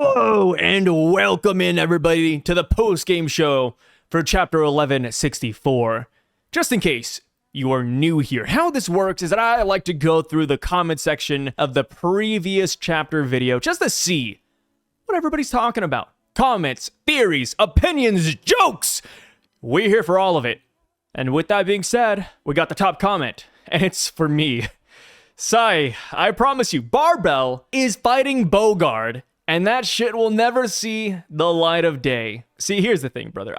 Hello and welcome in everybody to the post-game show for chapter 1164. Just in case you are new here, how this works is that I like to go through the comment section of the previous chapter video just to see what everybody's talking about. Comments, theories, opinions, jokes. We're here for all of it. And with that being said, we got the top comment, and it's for me. Sai, I promise you, Barbell is fighting Bogard, and that shit will never see the light of day. See, here's the thing, brother.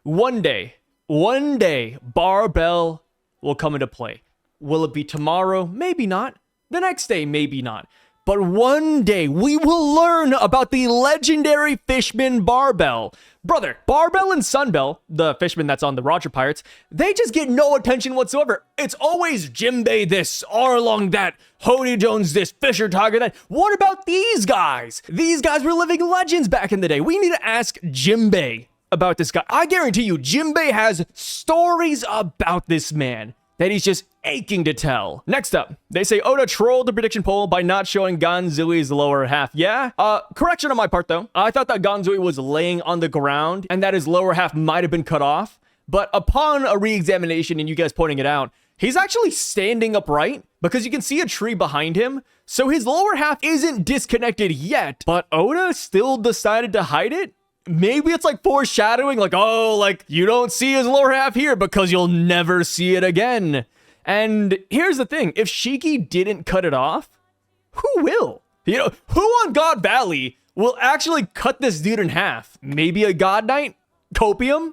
One day, Barbell will come into play. Will it be tomorrow? Maybe not. The next day, maybe not. But one day, we will learn about the legendary fishman Barbell. Brother, Barbell and Sunbell, the fishman that's on the Roger Pirates, they just get no attention whatsoever. It's always Jimbei this, Arlong that, Hody Jones this, Fisher Tiger that. What about these guys? These guys were living legends back in the day. We need to ask Jimbei about this guy. I guarantee you, Jimbei has stories about this man that he's just aching to tell. Next up, they say Oda trolled the prediction poll by not showing Ganzui's lower half. Yeah, correction on my part though. I thought that Ganzui was laying on the ground and that his lower half might have been cut off. But upon a re-examination and you guys pointing it out, he's actually standing upright because you can see a tree behind him. So his lower half isn't disconnected yet, but Oda still decided to hide it. Maybe it's like foreshadowing, like, oh, like you don't see his lower half here because you'll never see it again. And here's the thing, if Shiki didn't cut it off, who will? You know, who on God Valley will actually cut this dude in half? Maybe a God Knight? Copium?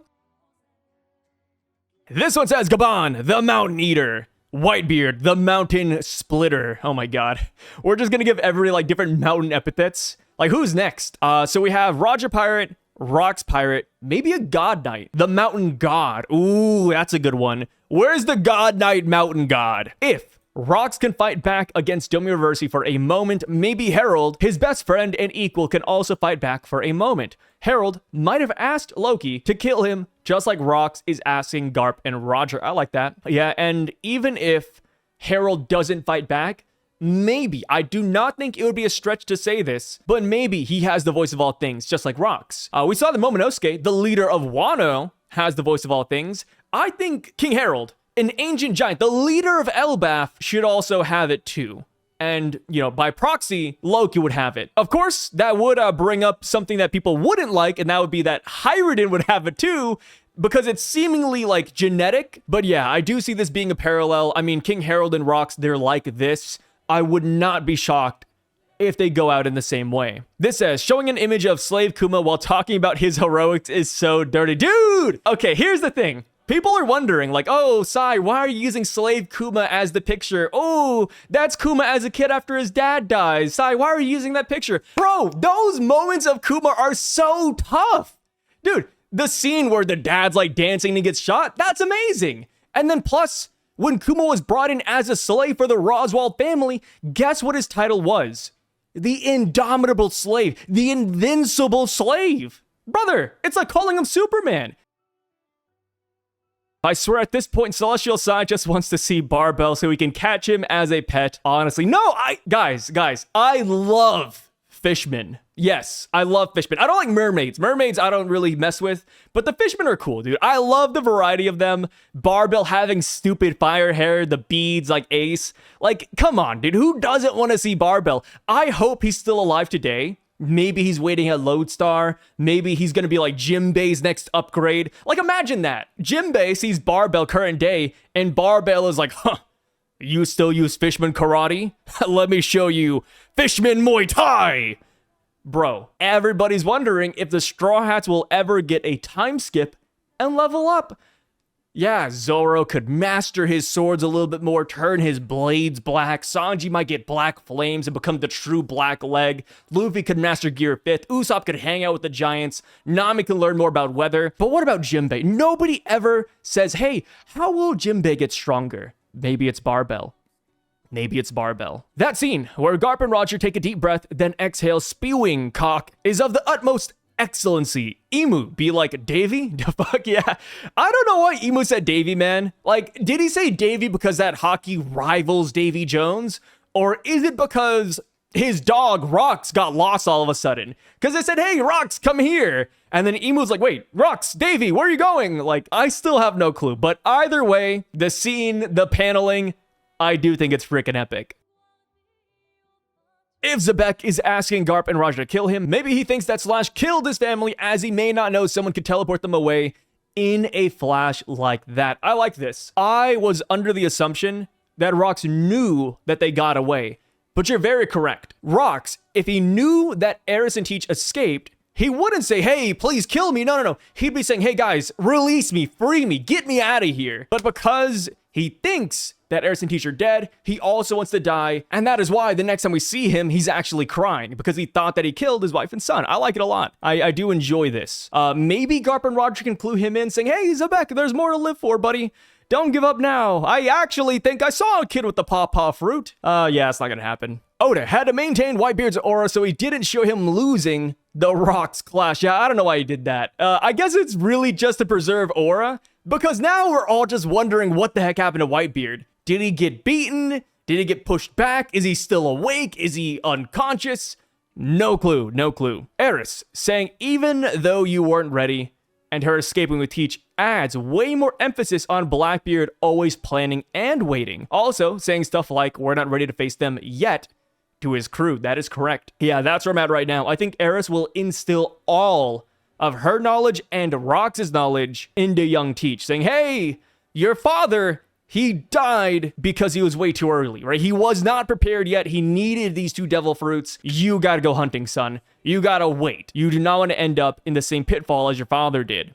This one says Gaban, the Mountain Eater. Whitebeard, the Mountain Splitter. Oh my god. We're just gonna give every like different mountain epithets. Like, who's next? So we have Roger Pirate, Rocks Pirate, maybe a God Knight, the Mountain God. Ooh, that's a good one. Where's the God Knight Mountain God? If Rocks can fight back against Domireversi for a moment, maybe Herald, his best friend and equal, can also fight back for a moment. Herald might have asked Loki to kill him, just like Rocks is asking Garp and Roger. I like that. Yeah, and even if Herald doesn't fight back, maybe, I do not think it would be a stretch to say this, but maybe he has the voice of all things, just like Rocks. We saw that Momonosuke, the leader of Wano, has the voice of all things. I think King Herald, an ancient giant, the leader of Elbaf, should also have it too. And, you know, by proxy, Loki would have it. Of course, that would bring up something that people wouldn't like, and that would be that Hyrule would have it too, because it's seemingly like genetic. But yeah, I do see this being a parallel. I mean, King Herald and Rocks, they're like this. I would not be shocked if they go out in the same way. This says, showing an image of Slave Kuma while talking about his heroics is so dirty. Dude! Okay, here's the thing. People are wondering, like, oh, Sai, why are you using Slave Kuma as the picture? Oh, that's Kuma as a kid after his dad dies. Sai, why are you using that picture? Bro, those moments of Kuma are so tough. Dude, the scene where the dad's like dancing and he gets shot, that's amazing. And then plus, when Kuma was brought in as a slave for the Roswald family, guess what his title was? The Indomitable Slave, the Invincible Slave. Brother, it's like calling him Superman. I swear at this point, Celestial Sai just wants to see Barbell so he can catch him as a pet. Honestly, no, guys, I love fishmen. Yes, I love fishmen. I don't like mermaids. Mermaids I don't really mess with, but the fishmen are cool, dude. I love the variety of them. Barbell having stupid fire hair, the beads like Ace. Like, come on, dude. Who doesn't want to see Barbell? I hope he's still alive today. Maybe he's waiting at Lodestar. Maybe he's going to be like Jimbei's next upgrade. Like, imagine that. Jimbei sees Barbell current day, and Barbell is like, huh, you still use Fishman Karate? Let me show you Fishman Muay Thai. Bro, everybody's wondering if the Straw Hats will ever get a time skip and level up. Yeah, Zoro could master his swords a little bit more, turn his blades black. Sanji might get black flames and become the true black leg. Luffy could master Gear 5th. Usopp could hang out with the giants. Nami can learn more about weather. But what about Jimbei? Nobody ever says, hey, how will Jimbei get stronger? Maybe it's Barbell. Maybe it's Barbell. That scene where Garp and Roger take a deep breath, then exhale, spewing cock, is of the utmost excellency. Emu be like, Davy? The fuck yeah. I don't know why Emu said Davy, man. Like, did he say Davy because that hockey rivals Davy Jones? Or is it because his dog, Rox, got lost all of a sudden. Because they said, hey, Rox, come here. And then Emu's like, wait, Rox, Davy, where are you going? Like, I still have no clue. But either way, the scene, the paneling, I do think it's freaking epic. If Xebec is asking Garp and Roger to kill him, maybe he thinks that Slash killed his family, as he may not know someone could teleport them away in a flash like that. I like this. I was under the assumption that Rox knew that they got away, but you're very correct. Rox, if he knew that Eris and Teach escaped, he wouldn't say, hey, please kill me. No. He'd be saying, hey guys, release me, free me, get me out of here. But because he thinks that Eris and Teach are dead, he also wants to die. And that is why the next time we see him, he's actually crying because he thought that he killed his wife and son. I like it a lot. I do enjoy this. Maybe Garp and Roger can clue him in saying, hey, Xebec, there's more to live for, buddy. Don't give up now. I actually think I saw a kid with the pawpaw fruit. Yeah, it's not gonna happen. Oda had to maintain Whitebeard's aura so he didn't show him losing the Rox clash. Yeah, I don't know why he did that. I guess it's really just to preserve aura, because now we're all just wondering what the heck happened to Whitebeard. Did he get beaten? Did he get pushed back? Is he still awake? Is he unconscious? No clue, no clue. Eris saying, even though you weren't ready, and her escaping with Teach adds way more emphasis on Blackbeard always planning and waiting. Also saying stuff like, we're not ready to face them yet, to his crew. That is correct. Yeah, that's where I'm at right now. I think Eris will instill all of her knowledge and Rox's knowledge into young Teach, saying, hey, your father, he died because he was way too early, right? He was not prepared yet. He needed these 2 devil fruits. You gotta go hunting, son. You gotta wait. You do not want to end up in the same pitfall as your father did.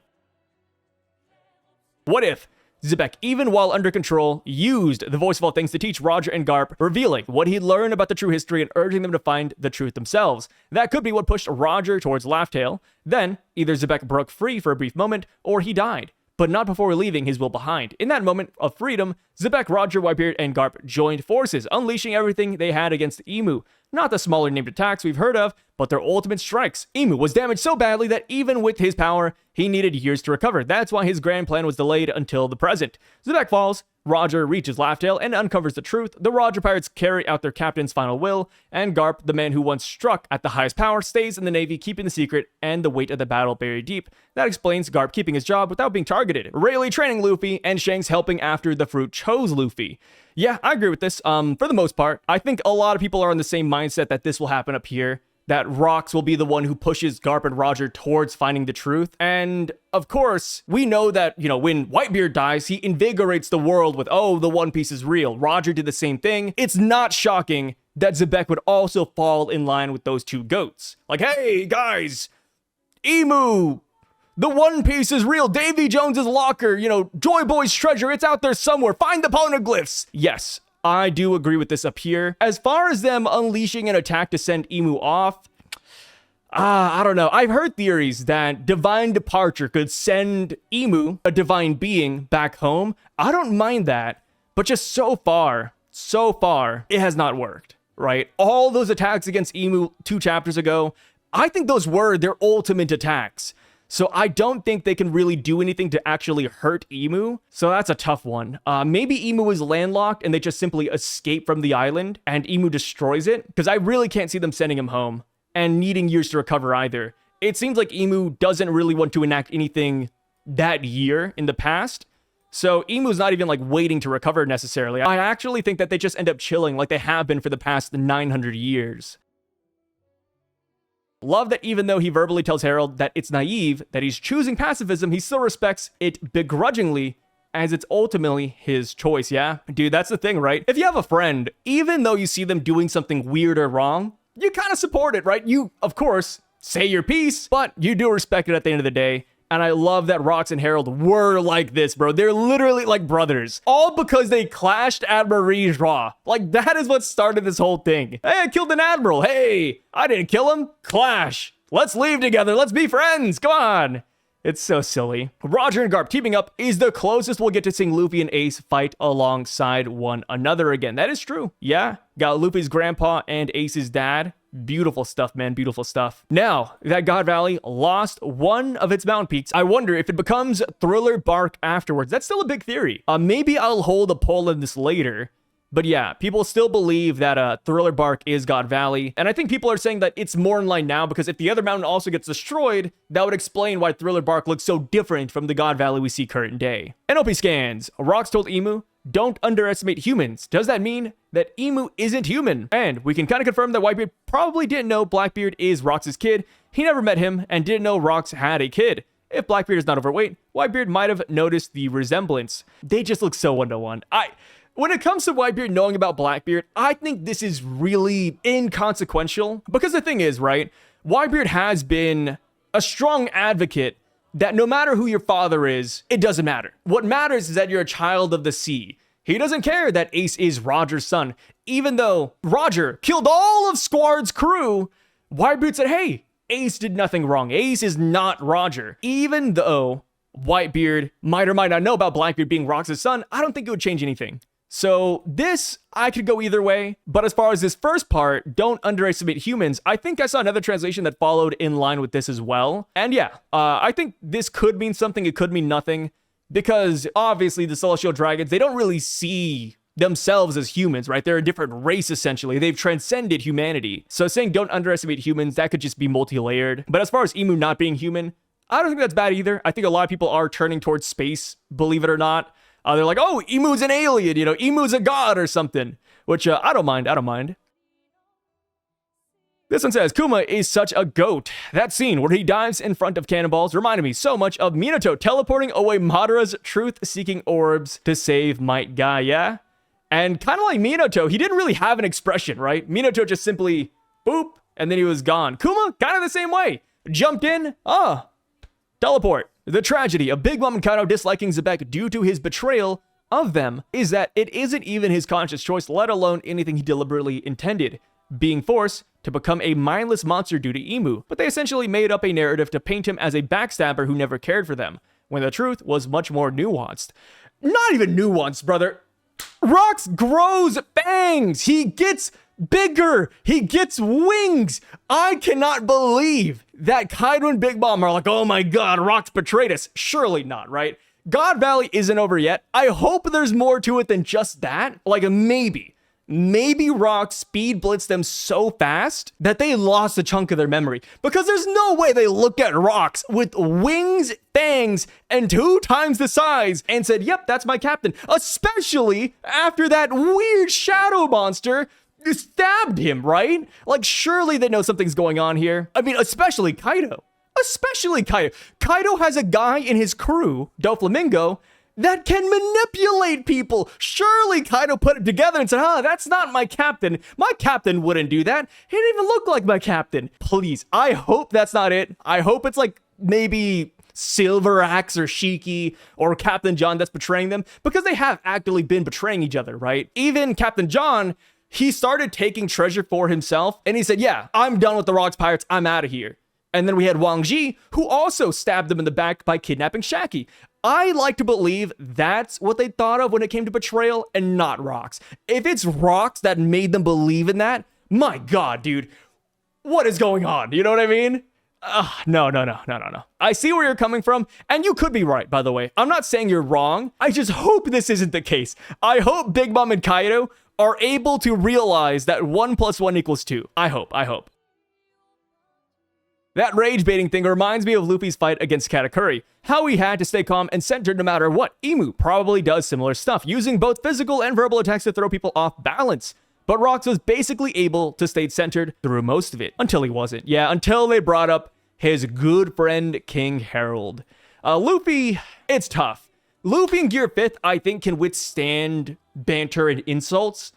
What if Xebec, even while under control, used the voice of all things to teach Roger and Garp, revealing what he'd learned about the true history and urging them to find the truth themselves? That could be what pushed Roger towards Laughtail. Then, either Xebec broke free for a brief moment, or he died, but not before leaving his will behind. In that moment of freedom, Xebec, Roger, Whitebeard, and Garp joined forces, unleashing everything they had against Emu. Not the smaller named attacks we've heard of, but their ultimate strikes. Emu was damaged so badly that even with his power, he needed years to recover. That's why his grand plan was delayed until the present. Xebec falls, Roger reaches Laughtail and uncovers the truth. The Roger pirates carry out their captain's final will, and Garp, the man who once struck at the highest power, stays in the Navy, keeping the secret and the weight of the battle buried deep. That explains Garp keeping his job without being targeted, Rayleigh training Luffy, and Shanks helping after the fruit chose Luffy. Yeah, I agree with this. For the most part, I think a lot of people are in the same mindset that this will happen up here, that Rox will be the one who pushes Garp and Roger towards finding the truth. And of course, we know that, when Whitebeard dies, he invigorates the world with, oh, the One Piece is real. Roger did the same thing. It's not shocking that Xebec would also fall in line with those 2 goats. Like, hey, guys, Emu, the One Piece is real. Davy Jones's locker, Joy Boy's treasure, it's out there somewhere. Find the poneglyphs. Yes, I do agree with this up here. As far as them unleashing an attack to send Emu off, I don't know. I've heard theories that divine departure could send Emu, a divine being, back home. I don't mind that, but just so far, it has not worked, right? All those attacks against Emu 2 chapters ago, I think those were their ultimate attacks. So I don't think they can really do anything to actually hurt Emu. So that's a tough one. Maybe Emu is landlocked and they just simply escape from the island and Emu destroys it, because I really can't see them sending him home and needing years to recover either. It seems like Emu doesn't really want to enact anything that year in the past. So Emu's not even waiting to recover necessarily. I actually think that they just end up chilling like they have been for the past 900 years. Love that even though he verbally tells Harold that it's naive, that he's choosing pacifism, he still respects it begrudgingly, as it's ultimately his choice, yeah? Dude, that's the thing, right? If you have a friend, even though you see them doing something weird or wrong, you kind of support it, right? You, of course, say your piece, but you do respect it at the end of the day. And I love that Rox and Harold were like this, bro. They're literally like brothers. All because they clashed at Marie's Raw. That is what started this whole thing. Hey, I killed an admiral. Hey, I didn't kill him. Clash. Let's leave together. Let's be friends. Come on. It's so silly. Roger and Garp teaming up is the closest we'll get to seeing Luffy and Ace fight alongside one another again. That is true. Yeah, got Luffy's grandpa and Ace's dad. Beautiful stuff, man. Beautiful stuff. Now that God Valley lost one of its mountain peaks, I wonder if it becomes Thriller Bark afterwards. That's still a big theory. Maybe I'll hold a poll on this later But yeah, people still believe that Thriller Bark is God Valley. And I think people are saying that it's more in line now because if the other mountain also gets destroyed, that would explain why Thriller Bark looks so different from the God Valley we see current day. NLP scans. Rox told Emu, don't underestimate humans. Does that mean that Emu isn't human? And we can kind of confirm that Whitebeard probably didn't know Blackbeard is Rox's kid. He never met him and didn't know Rox had a kid. If Blackbeard is not overweight, Whitebeard might have noticed the resemblance. They just look so one-to-one. When it comes to Whitebeard knowing about Blackbeard, I think this is really inconsequential. Because the thing is, right, Whitebeard has been a strong advocate that no matter who your father is, it doesn't matter. What matters is that you're a child of the sea. He doesn't care that Ace is Roger's son. Even though Roger killed all of Squard's crew, Whitebeard said, hey, Ace did nothing wrong. Ace is not Roger. Even though Whitebeard might or might not know about Blackbeard being Rox's son, I don't think it would change anything. So this, I could go either way. But as far as this first part, don't underestimate humans, I think I saw another translation that followed in line with this as well. And yeah, I think this could mean something, it could mean nothing. Because obviously the Celestial Dragons, they don't really see themselves as humans, right? They're a different race, essentially. They've transcended humanity. So saying don't underestimate humans, that could just be multi-layered. But as far as Emu not being human, I don't think that's bad either. I think a lot of people are turning towards space, believe it or not. They're like, oh, Emu's an alien, you know, Emu's a god or something, which I don't mind. This one says, Kuma is such a goat. That scene where he dives in front of cannonballs reminded me so much of Minato teleporting away Madara's truth-seeking orbs to save Might Guy, yeah? And kind of like Minato, he didn't really have an expression, right? Minato just simply, boop, and then he was gone. Kuma, kind of the same way. Jumped in, teleport. The tragedy of Big Mom and Kaido disliking Xebec due to his betrayal of them is that it isn't even his conscious choice, let alone anything he deliberately intended, being forced to become a mindless monster due to Emu. But they essentially made up a narrative to paint him as a backstabber who never cared for them, when the truth was much more nuanced. Not even nuanced, brother. Rox grows fangs. He gets bigger. He gets wings. I cannot believe that Kaido and Big Mom are like, oh my god, Rox betrayed us. Surely not, right? God Valley isn't over yet. I hope there's more to it than just that. Like maybe Rox speed blitzed them so fast that they lost a chunk of their memory. Because there's no way they looked at Rox with wings, fangs, and 2 times the size and said, yep, that's my captain. Especially after that weird shadow monster stabbed him, right? Like, surely they know something's going on here. I mean, especially Kaido. Kaido has a guy in his crew, Doflamingo, that can manipulate people. Surely Kaido put it together and said, that's not my captain. My captain wouldn't do that. He didn't even look like my captain. Please, I hope that's not it. I hope it's like maybe Silver Axe or Shiki or Captain John that's betraying them, because they have actively been betraying each other, right? Even Captain John, he started taking treasure for himself and he said, yeah, I'm done with the Rox Pirates. I'm out of here. And then we had Wang Ji, who also stabbed them in the back by kidnapping Shaki. I like to believe that's what they thought of when it came to betrayal and not Rox. If it's Rox that made them believe in that, my god, dude, what is going on? You know what I mean? No. I see where you're coming from, and you could be right, by the way. I'm not saying you're wrong. I just hope this isn't the case. I hope Big Mom and Kaido are able to realize that 1 + 1 = 2. I hope. That rage baiting thing reminds me of Luffy's fight against Katakuri. How he had to stay calm and centered no matter what. Emu probably does similar stuff, using both physical and verbal attacks to throw people off balance. But Rox was basically able to stay centered through most of it. Until he wasn't. Yeah, until they brought up his good friend King Harold. Luffy, it's tough. Luffy and Gear 5th, I think, can withstand banter and insults.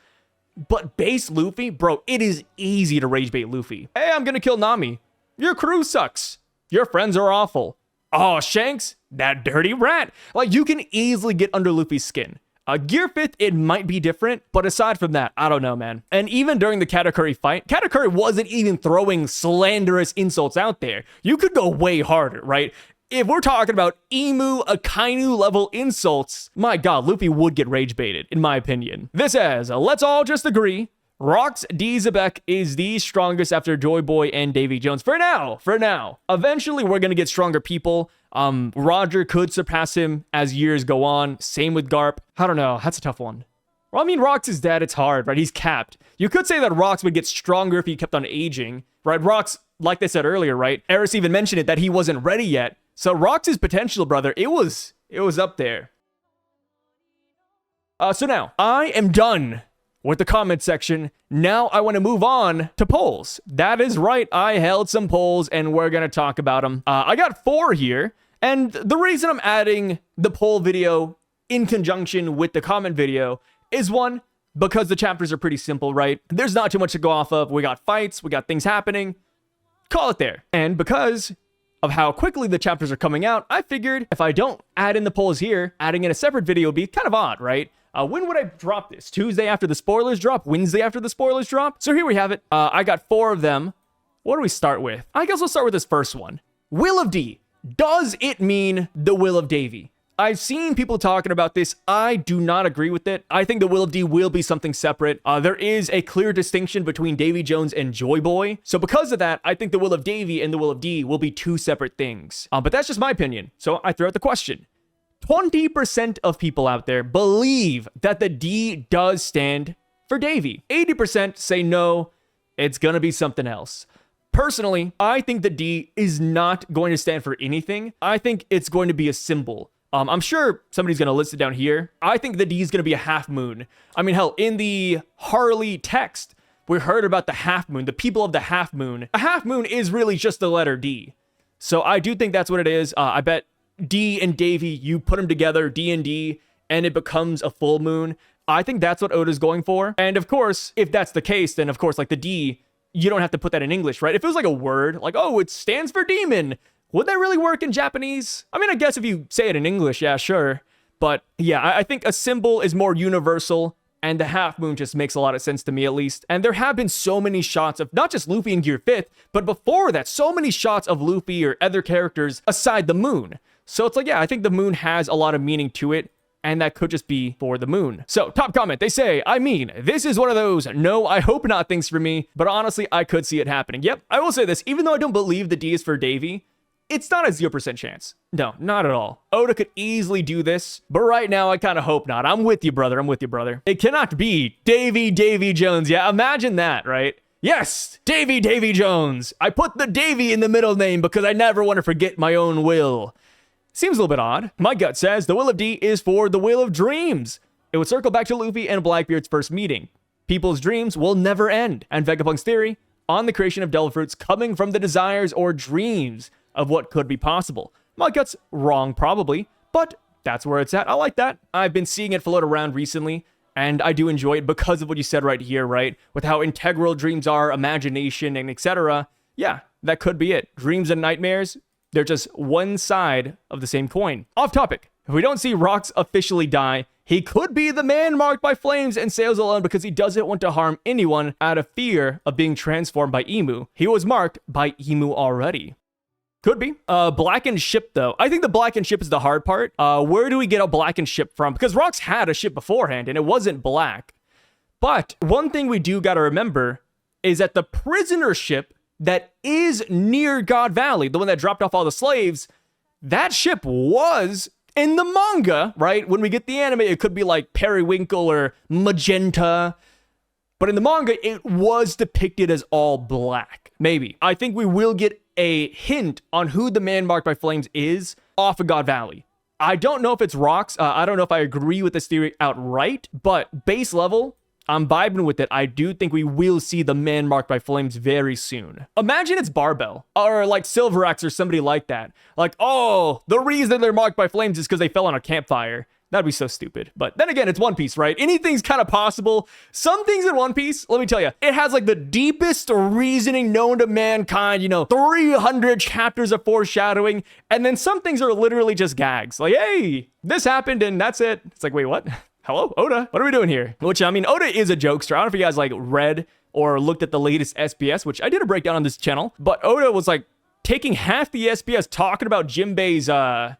But base Luffy, bro, it is easy to rage bait Luffy. Hey, I'm gonna kill Nami. Your crew sucks. Your friends are awful. Oh, Shanks, that dirty rat. Like, you can easily get under Luffy's skin. Gear 5th, it might be different, but aside from that, I don't know, man. And even during the Katakuri fight, Katakuri wasn't even throwing slanderous insults out there. You could go way harder, right? If we're talking about Emu, Akainu level insults, my god, Luffy would get rage baited, in my opinion. This says, let's all just agree, Rox D Xebec is the strongest after Joy Boy and Davy Jones. For now. Eventually, we're going to get stronger people. Roger could surpass him as years go on. Same with Garp. I don't know. That's a tough one. Well, I mean, Rox is dead. It's hard, right? He's capped. You could say that Rox would get stronger if he kept on aging, right? Rox, like they said earlier, right? Eris even mentioned it that he wasn't ready yet. So Rox's potential, brother, it was up there. So now, I am done with the comment section. Now I want to move on to polls. That is right. I held some polls and we're going to talk about them. I got 4 here. And the reason I'm adding the poll video in conjunction with the comment video is, one, because the chapters are pretty simple, right? There's not too much to go off of. We got fights. We got things happening. Call it there. And because of how quickly the chapters are coming out, I figured if I don't add in the polls here, adding in a separate video would be kind of odd, right? When would I drop this? Tuesday after the spoilers drop? Wednesday after the spoilers drop? So here we have it. I got 4 of them. What do we start with? I guess we'll start with this first one. Will of D. Does it mean the Will of Davy? I've seen people talking about this. I do not agree with it. I think the Will of D will be something separate. There is a clear distinction between Davy Jones and Joy Boy. So because of that, I think the Will of Davy and the Will of D will be 2 separate things. But that's just my opinion. So I throw out the question. 20% of people out there believe that the D does stand for Davy. 80% say no, it's gonna be something else. Personally, I think the D is not going to stand for anything. I think it's going to be a symbol. I'm sure somebody's going to list it down here. I think the D is going to be a half moon. I mean, hell, in the Harley text, we heard about the half moon, the people of the half moon. A half moon is really just the letter D. So I do think that's what it is. I bet D and Davy, you put them together, D and D, and it becomes a full moon. I think that's what Oda's going for. And of course, if that's the case, then of course, like the D, you don't have to put that in English, right? If it was like a word, like, oh, it stands for demon, would that really work in Japanese? I mean, I guess if you say it in English, yeah, sure. But yeah, I think a symbol is more universal, and the half moon just makes a lot of sense to me, at least. And there have been so many shots of not just Luffy in Gear 5th, but before that, so many shots of Luffy or other characters aside the moon. So it's like, yeah, I think the moon has a lot of meaning to it, and that could just be for the moon. So, top comment, they say, I mean, this is one of those, no, I hope not things for me, but honestly, I could see it happening. Yep, I will say this, even though I don't believe the D is for Davy, it's not a 0% chance. No, not at all. Oda could easily do this, but right now, I kind of hope not. I'm with you, brother. I'm with you, brother. It cannot be Davy Jones. Yeah, imagine that, right? Yes, Davy Jones. I put the Davy in the middle name because I never want to forget my own will. Seems a little bit odd. My gut says the Will of D is for the Will of Dreams. It would circle back to Luffy and Blackbeard's first meeting. People's dreams will never end. And Vegapunk's theory on the creation of devil fruits coming from the desires or dreams of what could be possible. My gut's wrong, probably, but that's where it's at. I like that. I've been seeing it float around recently, and I do enjoy it because of what you said right here, right? With how integral dreams are, imagination, and etc. Yeah, that could be it. Dreams and nightmares, they're just one side of the same coin. Off topic. If we don't see Rox officially die, he could be the man marked by flames and sails alone because he doesn't want to harm anyone out of fear of being transformed by Emu. He was marked by Emu already. Could be. Blackened ship, though. I think the blackened ship is the hard part. Where do we get a blackened ship from? Because Rox had a ship beforehand, and it wasn't black. But one thing we do got to remember is that the prisoner ship that is near God Valley, the one that dropped off all the slaves, that ship was in the manga, right? When we get the anime, it could be like Periwinkle or Magenta. But in the manga, it was depicted as all black. Maybe. I think we will get a hint on who the man marked by flames is off of God Valley. I don't know if it's Rox. I don't know if I agree with this theory outright, but base level, I'm vibing with it. I do think we will see the man marked by flames very soon. Imagine it's Barbell or like Silverax or somebody like that. Like, oh, the reason they're marked by flames is because they fell on a campfire. That'd be so stupid. But then again, it's One Piece, right? Anything's kind of possible. Some things in One Piece, let me tell you, it has like the deepest reasoning known to mankind, 300 chapters of foreshadowing. And then some things are literally just gags. Like, hey, this happened and that's it. It's like, wait, what? Hello, Oda? What are we doing here? Which, I mean, Oda is a jokester. I don't know if you guys like read or looked at the latest SBS, which I did a breakdown on this channel. But Oda was like, taking half the SBS talking about Jinbei's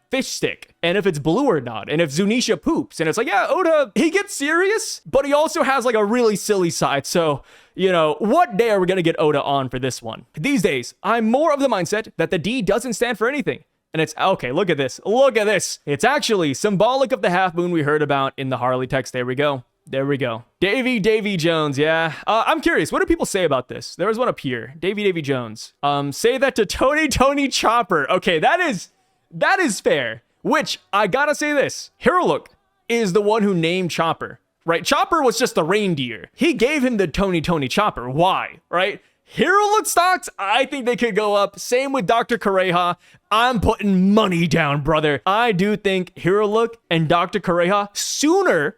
fish stick and if it's blue or not and if Zunisha poops. And it's like, yeah, Oda, he gets serious, but he also has like a really silly side. So, what day are we going to get Oda on for this one? These days, I'm more of the mindset that the D doesn't stand for anything. And it's, okay, look at this. Look at this. It's actually symbolic of the half moon we heard about in the Harley text. There we go. There we go. Davy Jones, yeah. I'm curious, what do people say about this? There was one up here. Davy Jones. Say that to Tony Chopper. Okay, that is fair. Which, I gotta say this. Hirulook is the one who named Chopper, right? Chopper was just the reindeer. He gave him the Tony Chopper. Why, right? Hirulook stocks, I think they could go up. Same with Dr. Kareha. I'm putting money down, brother. I do think Hirulook and Dr. Kareha sooner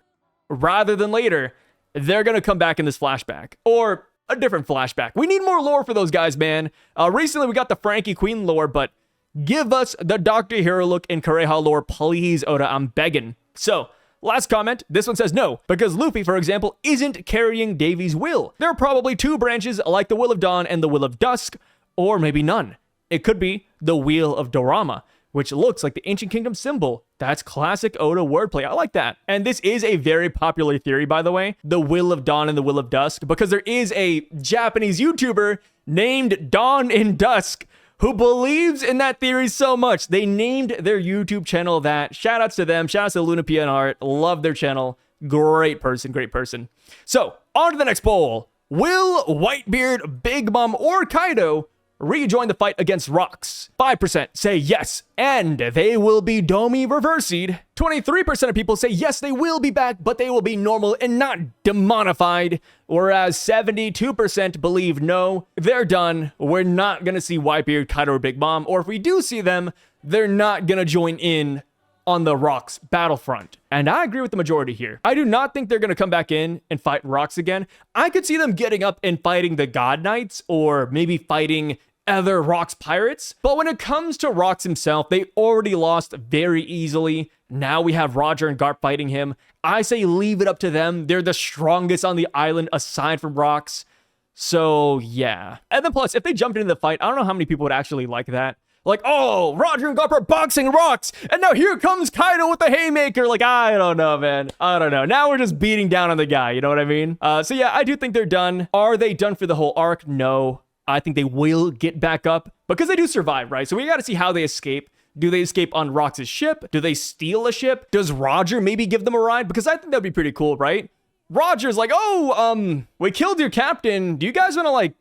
rather than later, they're going to come back in this flashback or a different flashback. We need more lore for those guys, man. Recently, we got the Frankie Queen lore, but give us the Dr. Hirulook and Kareha lore, please, Oda. I'm begging. So, last comment. This one says no, because Luffy, for example, isn't carrying Davy's will. There are probably two branches like the Will of Dawn and the Will of Dusk, or maybe none. It could be the Wheel of Dorama, which looks like the Ancient Kingdom symbol. That's classic Oda wordplay. I like that. And this is a very popular theory, by the way, the Will of Dawn and the Will of Dusk, because there is a Japanese YouTuber named Dawn in Dusk who believes in that theory so much. They named their YouTube channel that. Shoutouts to them. Shoutouts to Luna Pia and Art. Love their channel. Great person, great person. So, on to the next poll. Will Whitebeard, Big Mom, or Kaido rejoin the fight against Rocks? 5% say yes, and they will be Domi reversied. 23% of people say yes, they will be back, but they will be normal and not demonified. Whereas 72% believe no, they're done. We're not going to see Whitebeard, Kaido, or Big Mom, or if we do see them, they're not going to join in on the Rocks battlefront. And I agree with the majority here. I do not think they're going to come back in and fight Rocks again. I could see them getting up and fighting the God Knights, or maybe fighting other Rocks pirates. But when it comes to Rocks himself, they already lost very easily. Now we have Roger and Garp fighting him. I say leave it up to them. They're the strongest on the island aside from Rocks. So yeah. And then plus, if they jumped into the fight, I don't know how many people would actually like that. Like, oh, Roger and Garp are boxing Rocks, and now here comes Kaido with the haymaker. Like, I don't know, man. I don't know. Now we're just beating down on the guy, you know what I mean? So yeah, I do think they're done. Are they done for the whole arc? No. I think they will get back up because they do survive, right? So we got to see how they escape. Do they escape on Rocks' ship? Do they steal a ship? Does Roger maybe give them a ride? Because I think that'd be pretty cool, right? Roger's like, oh, we killed your captain. Do you guys want to, like,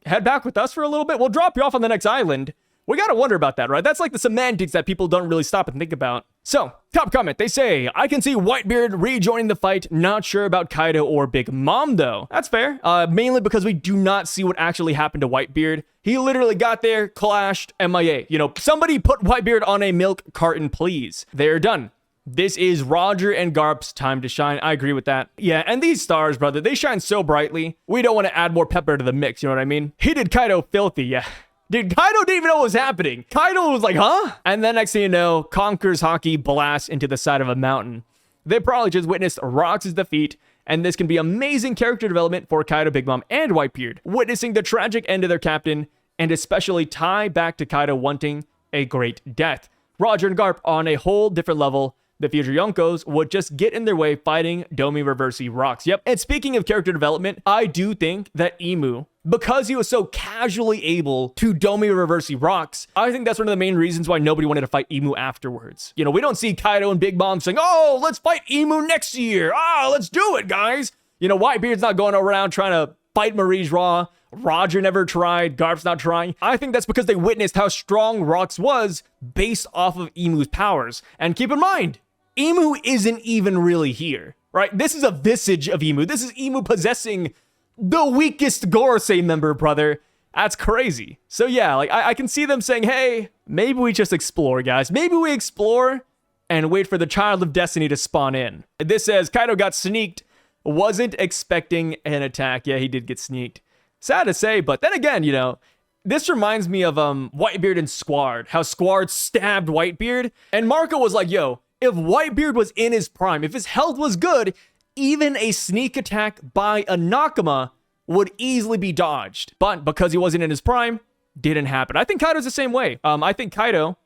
head back with us for a little bit? We'll drop you off on the next island. We gotta wonder about that, right? That's like the semantics that people don't really stop and think about. So, top comment, they say, I can see Whitebeard rejoining the fight, not sure about Kaido or Big Mom, though. That's fair, mainly because we do not see what actually happened to Whitebeard. He literally got there, clashed, MIA. You know, somebody put Whitebeard on a milk carton, please. They're done. This is Roger and Garp's time to shine. I agree with that. Yeah, and these stars, brother, they shine so brightly. We don't want to add more pepper to the mix, you know what I mean? He did Kaido filthy, yeah. Dude, Kaido didn't even know what was happening. Kaido was like, huh? And then next thing you know, Conquer's Haki blasts into the side of a mountain. They probably just witnessed Rocks' defeat, and this can be amazing character development for Kaido, Big Mom, and Whitebeard, witnessing the tragic end of their captain, and especially tie back to Kaido wanting a great death. Roger and Garp on a whole different level. The future Yonkos would just get in their way fighting Domi Reversi Rocks. Yep. And speaking of character development, I do think that Imu, because he was so casually able to Domi Reversi Rocks, I think that's one of the main reasons why nobody wanted to fight Imu afterwards. You know, we don't see Kaido and Big Mom saying, oh, let's fight Imu next year. Let's do it, guys. You know, Whitebeard's not going around trying to fight Marie's Raw. Roger never tried. Garp's not trying. I think that's because they witnessed how strong Rocks was based off of Imu's powers. And keep in mind, Imu isn't even really here, right? This is a visage of Imu. This is Imu possessing the weakest Gorosei member, brother. That's crazy. So yeah, like I can see them saying, hey, maybe we just explore, guys. Maybe we explore and wait for the Child of Destiny to spawn in. This says Kaido got sneaked. Wasn't expecting an attack. Yeah, he did get sneaked. Sad to say, but then again, you know, this reminds me of Whitebeard and Squard. How Squard stabbed Whitebeard. And Marco was like, yo, if Whitebeard was in his prime, if his health was good, even a sneak attack by a Nakama would easily be dodged. But because he wasn't in his prime, didn't happen. I think Kaido's the same way. I think Kaido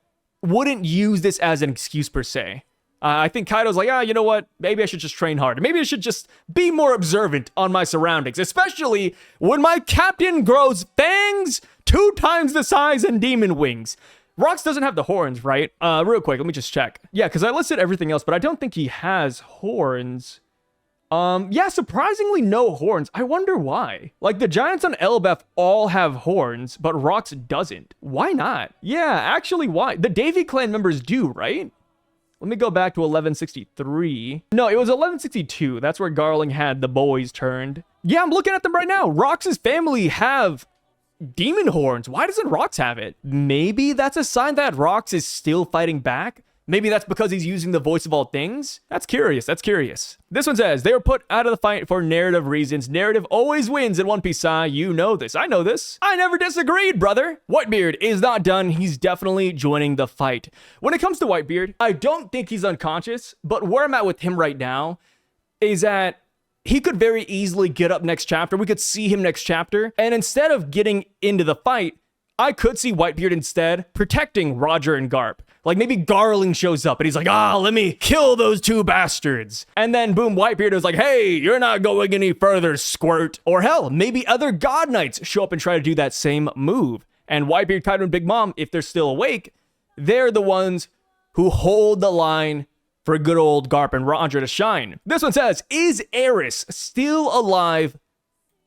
wouldn't use this as an excuse per se. I think Kaido's like, you know what? Maybe I should just train harder. Maybe I should just be more observant on my surroundings, especially when my captain grows fangs 2 times the size and demon wings. Rocks doesn't have the horns, right? Real quick, let me just check. Yeah, because I listed everything else, but I don't think he has horns. Yeah, surprisingly no horns. I wonder why. Like, the giants on Elbaf all have horns, but Rox doesn't. Why not? Yeah, actually, why? The Davy clan members do, right? Let me go back to 1163. No, it was 1162. That's where Garling had the boys turned. Yeah, I'm looking at them right now. Rox's family have demon horns. Why doesn't Rox have it? Maybe that's a sign that Rox is still fighting back? Maybe that's because he's using the voice of all things? That's curious. That's curious. This one says, they were put out of the fight for narrative reasons. Narrative always wins in One Piece, You know this. I know this. I never disagreed, brother. Whitebeard is not done. He's definitely joining the fight. When it comes to Whitebeard, I don't think he's unconscious, but where I'm at with him right now is that he could very easily get up next chapter. We could see him next chapter. And instead of getting into the fight, I could see Whitebeard instead protecting Roger and Garp. Like, maybe Garling shows up and he's like, let me kill those two bastards. And then boom, Whitebeard is like, hey, you're not going any further, squirt. Or hell, maybe other God Knights show up and try to do that same move. And Whitebeard, Kaido, and Big Mom, if they're still awake, they're the ones who hold the line for good old Garp and Roger to shine. This one says, is Eris still alive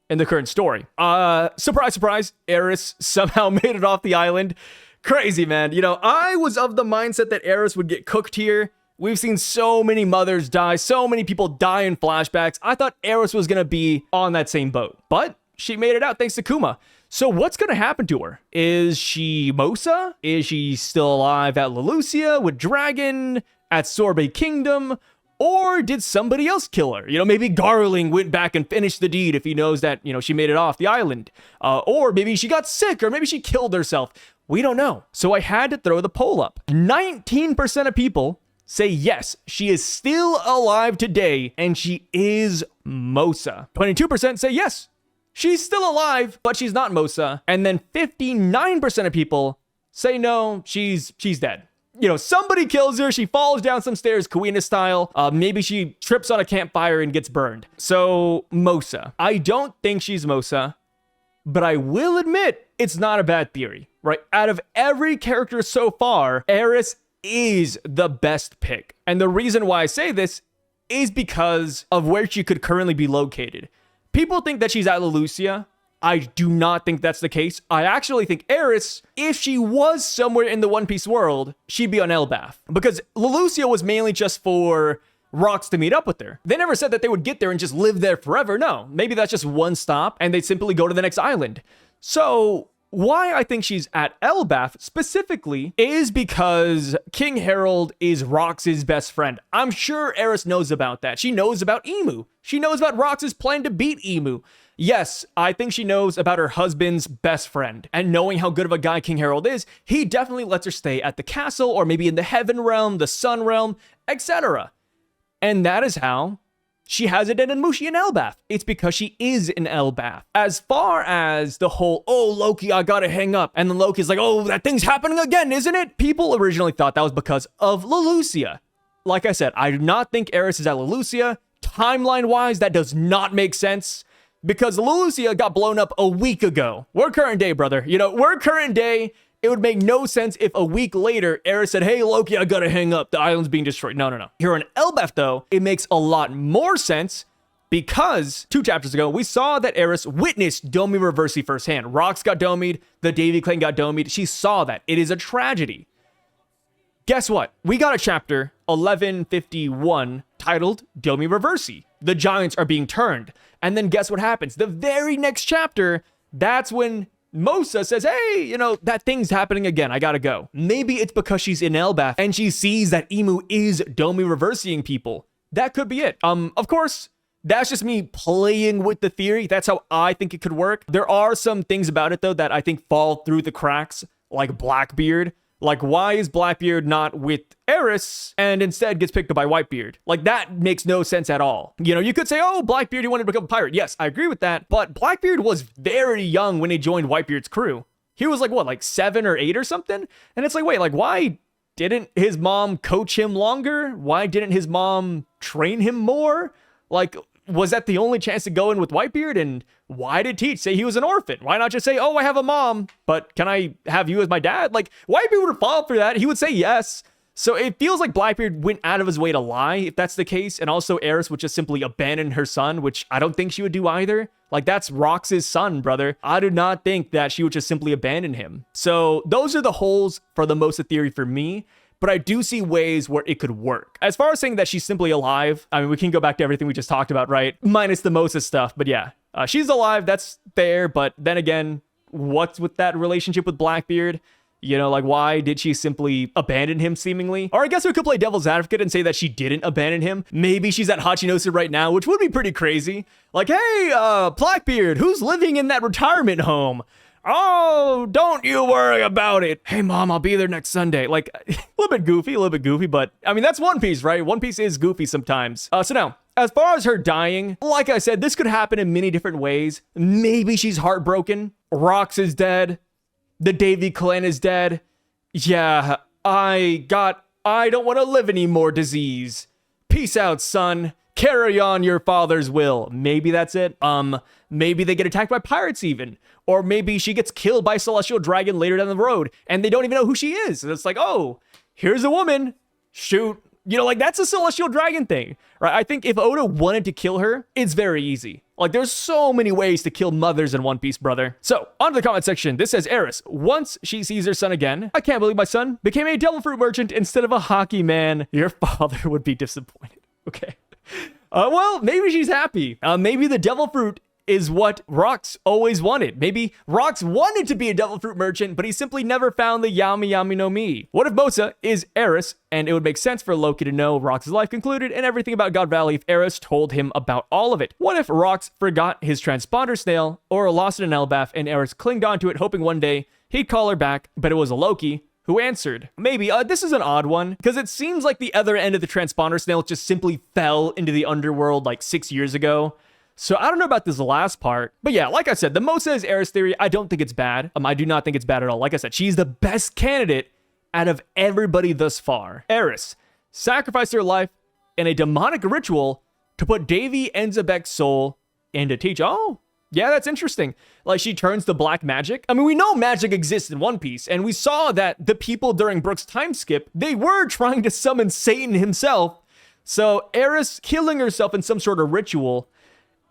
in the current story? Surprise, surprise, Eris somehow made it off the island. Crazy, man. You know, I was of the mindset that Eris would get cooked here. We've seen so many mothers die, so many people die in flashbacks. I thought Eris was going to be on that same boat, but she made it out thanks to Kuma. So what's going to happen to her? Is she Mosa? Is she still alive at Leloucia with Dragon, at Sorbet Kingdom? Or did somebody else kill her? You know, maybe Garling went back and finished the deed if he knows that, you know, she made it off the island. Or maybe she got sick, or maybe she killed herself. We don't know. So I had to throw the poll up. 19% of people say yes, she is still alive today, and she is Mosa. 22% say yes, she's still alive, but she's not Mosa. And then 59% of people say no, she's dead. You know, somebody kills her, she falls down some stairs, Kuina style. Maybe she trips on a campfire and gets burned. So, Mosa. I don't think she's Mosa, but I will admit it's not a bad theory, right? Out of every character so far, Eris is the best pick. And the reason why I say this is because of where she could currently be located. People think that she's at Leloucia. I do not think that's the case. I actually think Eris, if she was somewhere in the One Piece world, she'd be on Elbaf. Because Leloucia was mainly just for Rox to meet up with her. They never said that they would get there and just live there forever. No, maybe that's just one stop and they'd simply go to the next island. So why I think she's at Elbaf specifically is because King Harold is Rox's best friend. I'm sure Eris knows about that. She knows about Emu. She knows about Rox's plan to beat Emu. Yes, I think she knows about her husband's best friend. And knowing how good of a guy King Harold is, he definitely lets her stay at the castle or maybe in the Heaven Realm, the Sun Realm, etc. And that is how she has it in Mushi and Elbaf. It's because she is in Elbaf. As far as the whole, oh, Loki, I gotta hang up. And then Loki's like, oh, that thing's happening again, isn't it? People originally thought that was because of Leloucia. Like I said, I do not think Eris is at Leloucia. Timeline-wise, that does not make sense. Because Leloucia got blown up a week ago. We're current day, brother. You know, we're current day. It would make no sense if a week later, Eris said, hey, Loki, I gotta hang up. The island's being destroyed. No. Here on Elbaf, though, it makes a lot more sense because 2 chapters ago, we saw that Eris witnessed Domi Reversi firsthand. Rox got domied. The Davy clan got domied. She saw that. It is a tragedy. Guess what? We got a chapter, 1151, titled Domi Reversi. The giants are being turned. And then guess what happens? The very next chapter, that's when Mosa says, hey, you know, that thing's happening again. I gotta go. Maybe it's because she's in Elbaf and she sees that Emu is Domi reversing people. That could be it. Of course, that's just me playing with the theory. That's how I think it could work. There are some things about it, though, that I think fall through the cracks, like Blackbeard. Like, why is Blackbeard not with Eris and instead gets picked up by Whitebeard? Like, that makes no sense at all. You know, you could say, oh, Blackbeard, he wanted to become a pirate. Yes, I agree with that. But Blackbeard was very young when he joined Whitebeard's crew. He was like, what, like 7 or 8 or something? And it's like, wait, like, why didn't his mom coach him longer? Why didn't his mom train him more? Like, was that the only chance to go in with Whitebeard? And why did Teach say he was an orphan? Why not just say, oh, I have a mom, but can I have you as my dad? Like, Whitebeard would fall for that. He would say yes. So it feels like Blackbeard went out of his way to lie, if that's the case, and also Eris would just simply abandon her son, which I don't think she would do either. Like, that's Rox's son, brother. I do not think that she would just simply abandon him. So those are the holes for the Mosa theory for me, but I do see ways where it could work. As far as saying that she's simply alive, I mean, we can go back to everything we just talked about, right? Minus the Mosa stuff, but yeah. She's alive, that's fair, but then again, what's with that relationship with Blackbeard? You know, like, why did she simply abandon him, seemingly? Or I guess we could play devil's advocate and say that she didn't abandon him. Maybe she's at Hachinosu right now, which would be pretty crazy. Like, hey, Blackbeard, who's living in that retirement home? Oh, don't you worry about it. Hey, Mom, I'll be there next Sunday. Like, a little bit goofy, but I mean, that's One Piece, right? One Piece is goofy sometimes. So now, as far as her dying, like I said, this could happen in many different ways. Maybe she's heartbroken. Rox is dead. The Davy clan is dead. Yeah, I don't want to live anymore disease. Peace out, son. Carry on your father's will. Maybe that's it. Maybe they get attacked by pirates even. Or maybe she gets killed by a celestial dragon later down the road and they don't even know who she is. And it's like, oh, here's a woman. Shoot. You know, like, that's a celestial dragon thing, right? I think if Oda wanted to kill her, it's very easy. Like, there's so many ways to kill mothers in One Piece, brother. So, on to the comment section. This says, Eris, once she sees her son again, I can't believe my son became a devil fruit merchant instead of a hockey man. Your father would be disappointed. Okay. Well, maybe she's happy. Maybe the devil fruit is what Rox always wanted. Maybe Rox wanted to be a devil fruit merchant, but he simply never found the Yami Yami no Mi. What if Mosa is Eris, and it would make sense for Loki to know Rox's life concluded and everything about God Valley if Eris told him about all of it? What if Rox forgot his transponder snail or lost it in Elbaf and Eris clinged onto it hoping one day he'd call her back, but it was a Loki who answered? Maybe. This is an odd one, because it seems like the other end of the transponder snail just simply fell into the underworld like 6 years ago. So I don't know about this last part, but yeah, like I said, the Mosa is Eris theory, I don't think it's bad. I do not think it's bad at all. Like I said, she's the best candidate out of everybody thus far. Eris sacrificed her life in a demonic ritual to put Davy and Xebec's soul into teach. Oh, yeah, that's interesting. Like, she turns to black magic. I mean, we know magic exists in One Piece, and we saw that the people during Brook's time skip, they were trying to summon Satan himself. So Eris killing herself in some sort of ritual,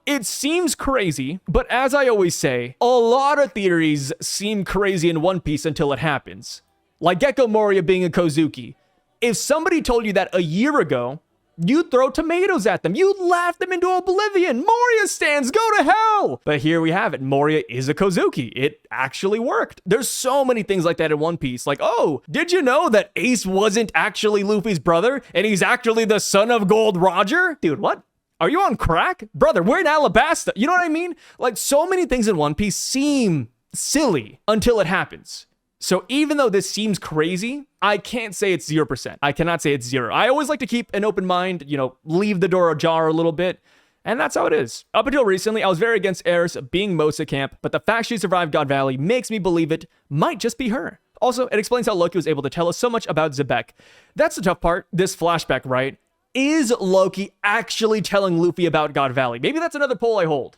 it seems crazy, but as I always say, a lot of theories seem crazy in One Piece until it happens. Like Gecko Moria being a Kozuki. If somebody told you that a year ago, you'd throw tomatoes at them. You'd laugh them into oblivion. Moria stands, go to hell. But here we have it. Moria is a Kozuki. It actually worked. There's so many things like that in One Piece. Like, oh, did you know that Ace wasn't actually Luffy's brother and he's actually the son of Gold Roger? Dude, what? Are you on crack? Brother, we're in Alabasta. You know what I mean? Like, so many things in One Piece seem silly until it happens. So even though this seems crazy, I can't say it's 0%. I cannot say it's 0. I always like to keep an open mind, you know, leave the door ajar a little bit. And that's how it is. Up until recently, I was very against Eris being Mosa Camp, but the fact she survived God Valley makes me believe it might just be her. Also, it explains how Loki was able to tell us so much about Xebec. That's the tough part, this flashback, right? Is Loki actually telling Luffy about God Valley? Maybe that's another poll I hold.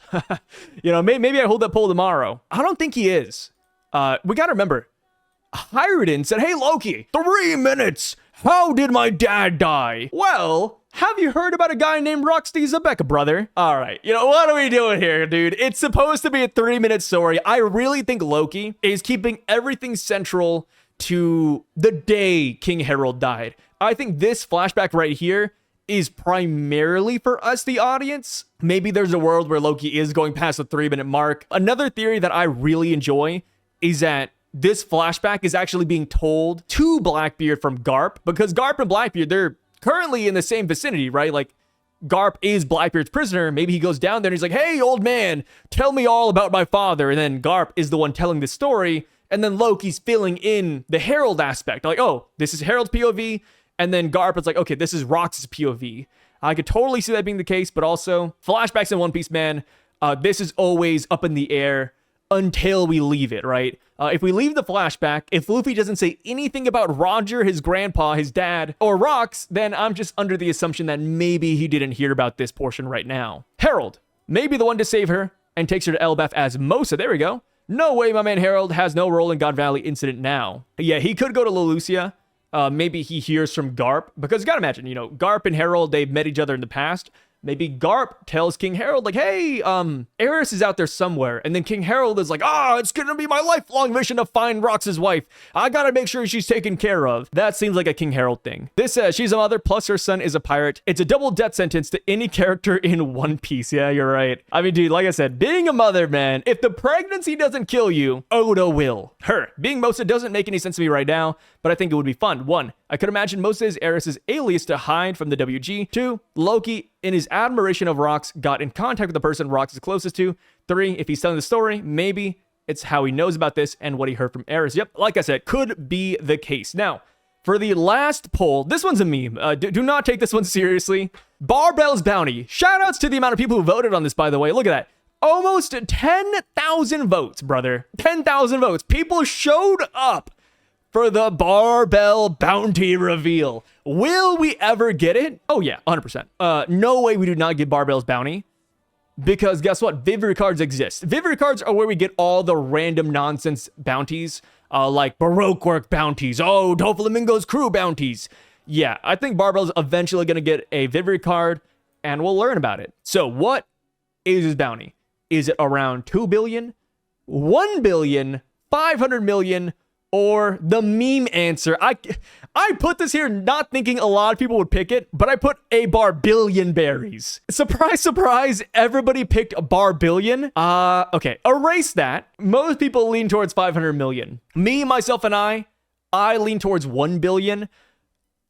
You know, maybe I hold that poll tomorrow. I don't think he is. We gotta remember, Hyruden said, hey Loki, 3 minutes. How did my dad die? Well, have you heard about a guy named Roxy Xebec, brother? All right, you know, what are we doing here, dude? It's supposed to be a 3-minute story. I really think Loki is keeping everything central to the day King Harold died. I think this flashback right here is primarily for us, the audience. Maybe there's a world where Loki is going past the 3-minute mark. Another theory that I really enjoy is that this flashback is actually being told to Blackbeard from Garp, because Garp and Blackbeard, they're currently in the same vicinity, right? Like, Garp is Blackbeard's prisoner. Maybe he goes down there and he's like, hey, old man, tell me all about my father. And then Garp is the one telling the story. And then Loki's filling in the Herald aspect. Like, oh, this is Harold's POV. And then Garp is like, okay, this is Rox's POV. I could totally see that being the case, but also flashbacks in One Piece, man, this is always up in the air until we leave it, right? If we leave the flashback, if Luffy doesn't say anything about Roger, his grandpa, his dad, or Rox, then I'm just under the assumption that maybe he didn't hear about this portion right now. Harold, maybe the one to save her and takes her to Elbaf as Mosa. There we go. No way my man Harold has no role in God Valley incident now. Yeah, he could go to Leloucia. Maybe he hears from Garp, because you gotta imagine, you know, Garp and Harold, they've met each other in the past. Maybe Garp tells King Harold, like, hey, Eris is out there somewhere. And then King Harold is like, it's gonna be my lifelong mission to find Rox's wife. I gotta make sure she's taken care of. That seems like a King Harold thing. This says she's a mother, plus her son is a pirate. It's a double death sentence to any character in One Piece. Yeah, you're right. I mean, dude, like I said, being a mother, man, if the pregnancy doesn't kill you, Oda will. Her. Being Mosa doesn't make any sense to me right now, but I think it would be fun. 1, I could imagine Mosa is Eris' alias to hide from the WG. 2, Loki, in his admiration of Rox, got in contact with the person Rox is closest to. 3, if he's telling the story, maybe it's how he knows about this and what he heard from Eris. Yep, like I said, could be the case. Now, for the last poll, this one's a meme. Do not take this one seriously. Barbell's Bounty. Shoutouts to the amount of people who voted on this, by the way. Look at that. Almost 10,000 votes, brother. 10,000 votes. People showed up for the Barbell Bounty reveal. Will we ever get it? Oh yeah, 100%. No way we do not get Barbell's Bounty. Because guess what? Viviry cards exist. Viviry cards are where we get all the random nonsense bounties. Like Baroque Work bounties. Oh, Doflamingo's crew bounties. Yeah, I think Barbell's eventually going to get a Viviry card, and we'll learn about it. So what is his bounty? Is it around 2 billion, 1 billion, 500 million, or the meme answer? I put this here not thinking a lot of people would pick it, but I put a Barbillion berries. Surprise, surprise, everybody picked a Barbillion. Okay, erase that. Most people lean towards 500 million. Me, myself, and I lean towards 1 billion.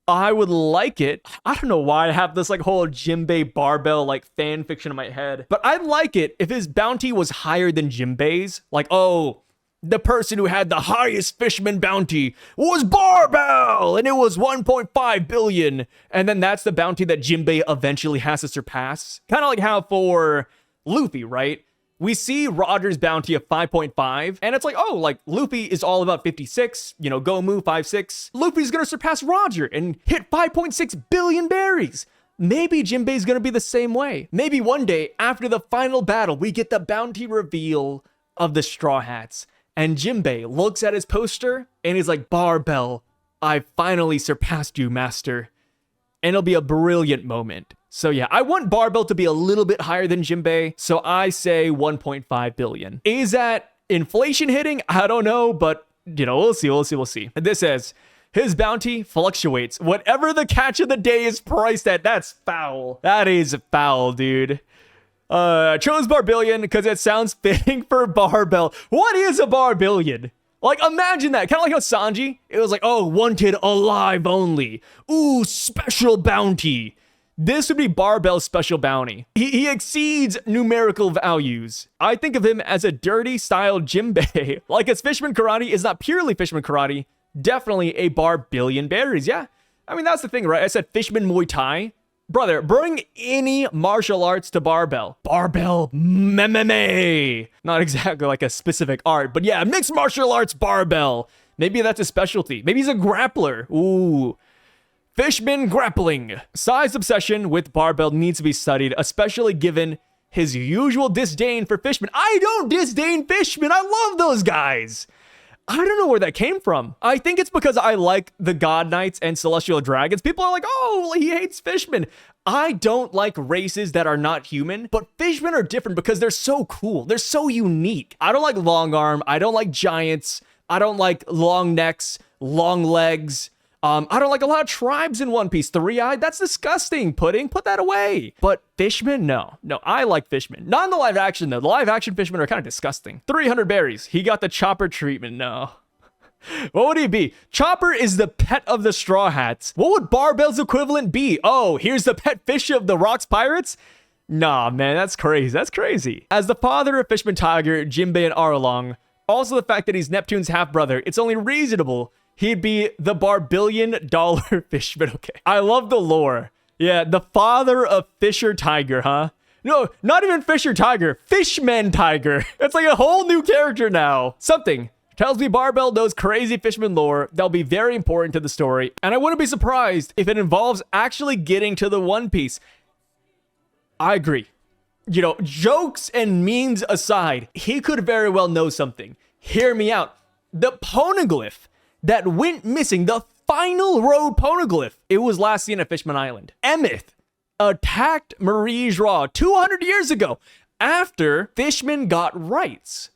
I would like it. I don't know why I have this like whole Jinbei Barbell like fan fiction in my head, but I'd like it if his bounty was higher than Jinbei's. Like, oh, the person who had the highest fisherman bounty was Barbell, and it was 1.5 billion. And then that's the bounty that Jinbei eventually has to surpass. Kind of like how for Luffy, right? We see Roger's bounty of 5.5, and it's like, oh, like, Luffy is all about 56, you know, Gomu 5.6. Luffy's gonna surpass Roger and hit 5.6 billion berries. Maybe Jinbei's gonna be the same way. Maybe one day, after the final battle, we get the bounty reveal of the Straw Hats, and Jinbei looks at his poster, and he's like, Barbell, I finally surpassed you, master. And it'll be a brilliant moment. So yeah, I want Barbell to be a little bit higher than Jinbei, so I say 1.5 billion. Is that inflation hitting? I don't know, but, you know, we'll see. And this says, his bounty fluctuates. Whatever the catch of the day is priced at, that's foul. That is foul, dude. Chose Barbillion because it sounds fitting for Barbell. What is a Barbillion? Like, imagine that. Kind of like how Sanji, it was like, oh, wanted alive only. Ooh, special bounty. This would be Barbell's special bounty. He exceeds numerical values. I think of him as a dirty style Jinbei. Like his Fishman Karate is not purely Fishman Karate. Definitely a Barbillion berries. Yeah. I mean, that's the thing, right? I said Fishman Muay Thai. Brother, bring any martial arts to Barbell. Barbell MMA. Not exactly like a specific art, but yeah, mixed martial arts Barbell. Maybe that's a specialty. Maybe he's a grappler. Ooh. Fishman grappling. Size obsession with Barbell needs to be studied, especially given his usual disdain for Fishman. I don't disdain Fishman. I love those guys. I don't know where that came from. I think it's because I like the God Knights and Celestial Dragons. People are like, oh, he hates Fishmen. I don't like races that are not human, but Fishmen are different because they're so cool. They're so unique. I don't like long arm. I don't like giants. I don't like long necks, long legs. I don't like a lot of tribes in One Piece. Three-eyed, that's disgusting. Pudding, put that away. But Fishmen, no, I like Fishmen. Not in the live action, though. The live action Fishmen are kind of disgusting. 300 berries. He got the Chopper treatment. No. What would he be? Chopper is the pet of the Straw Hats. What would Barbell's equivalent be? Oh, here's the pet fish of the Rocks Pirates? Nah, man, that's crazy. That's crazy. As the father of Fishman Tiger, Jinbei, and Arlong, also the fact that he's Neptune's half-brother, it's only reasonable he'd be the $1 billion Fishman. Okay. I love the lore. Yeah, the father of Fisher Tiger, huh? No, not even Fisher Tiger. Fishman Tiger. It's like a whole new character now. Something tells me Barbell knows crazy Fishman lore that'll be very important to the story. And I wouldn't be surprised if it involves actually getting to the One Piece. I agree. You know, jokes and memes aside, he could very well know something. Hear me out. The poneglyph that went missing, the final road poneglyph. It was last seen at Fishman Island. Emeth attacked Marie Joie 200 years ago after Fishman got rights.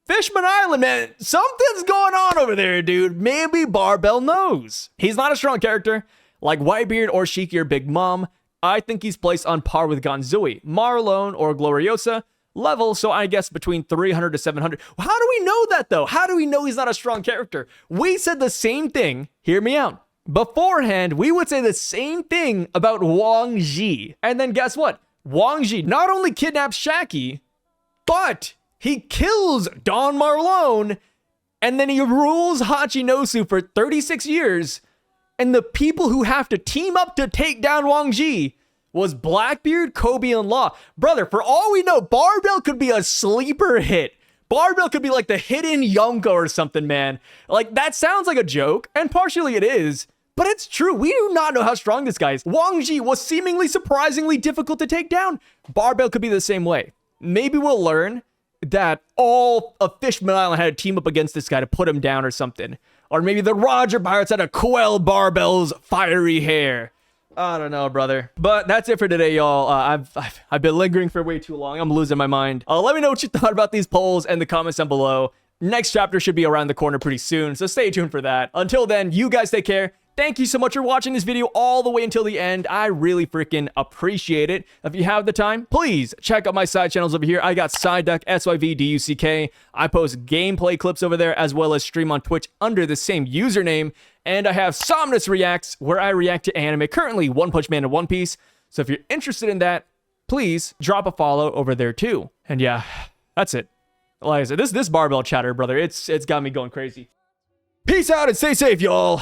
Fishman Island, man, something's going on over there, dude. Maybe Barbell knows. He's not a strong character like Whitebeard or Shiki or Big Mom. I think he's placed on par with Gonzui, Marlon, or Gloriosa level, so I guess between 300 to 700. How do we know that, though? How do we know he's not a strong character? We said the same thing. Hear me out. Beforehand, we would say the same thing about Wang Ji. And then guess what? Wang Ji not only kidnaps Shaki, but he kills Don Marlon, and then he rules Hachinosu for 36 years. And the people who have to team up to take down Wang Ji was Blackbeard, Kobe, and Law. Brother, for all we know, Barbell could be a sleeper hit. Barbell could be like the hidden Yonko or something, man. Like, that sounds like a joke, and partially it is, but it's true. We do not know how strong this guy is. Wang Ji was seemingly surprisingly difficult to take down. Barbell could be the same way. Maybe we'll learn that all of Fishman Island had to team up against this guy to put him down or something. Or maybe the Roger Pirates had to quell Barbell's fiery hair. I don't know, brother. But that's it for today, y'all. I've been lingering for way too long. I'm losing my mind. Let me know what you thought about these polls in the comments down below. Next chapter should be around the corner pretty soon, so stay tuned for that. Until then, you guys take care. Thank you so much for watching this video all the way until the end. I really freaking appreciate it. If you have the time, please check out my side channels over here. I got Syvduck, Syvduck. I post gameplay clips over there as well as stream on Twitch under the same username. And I have Somnus Reacts, where I react to anime, currently One Punch Man and One Piece. So if you're interested in that, please drop a follow over there too. And yeah, that's it. Like I said, this Barbell chatter, brother, it's got me going crazy. Peace out and stay safe, y'all.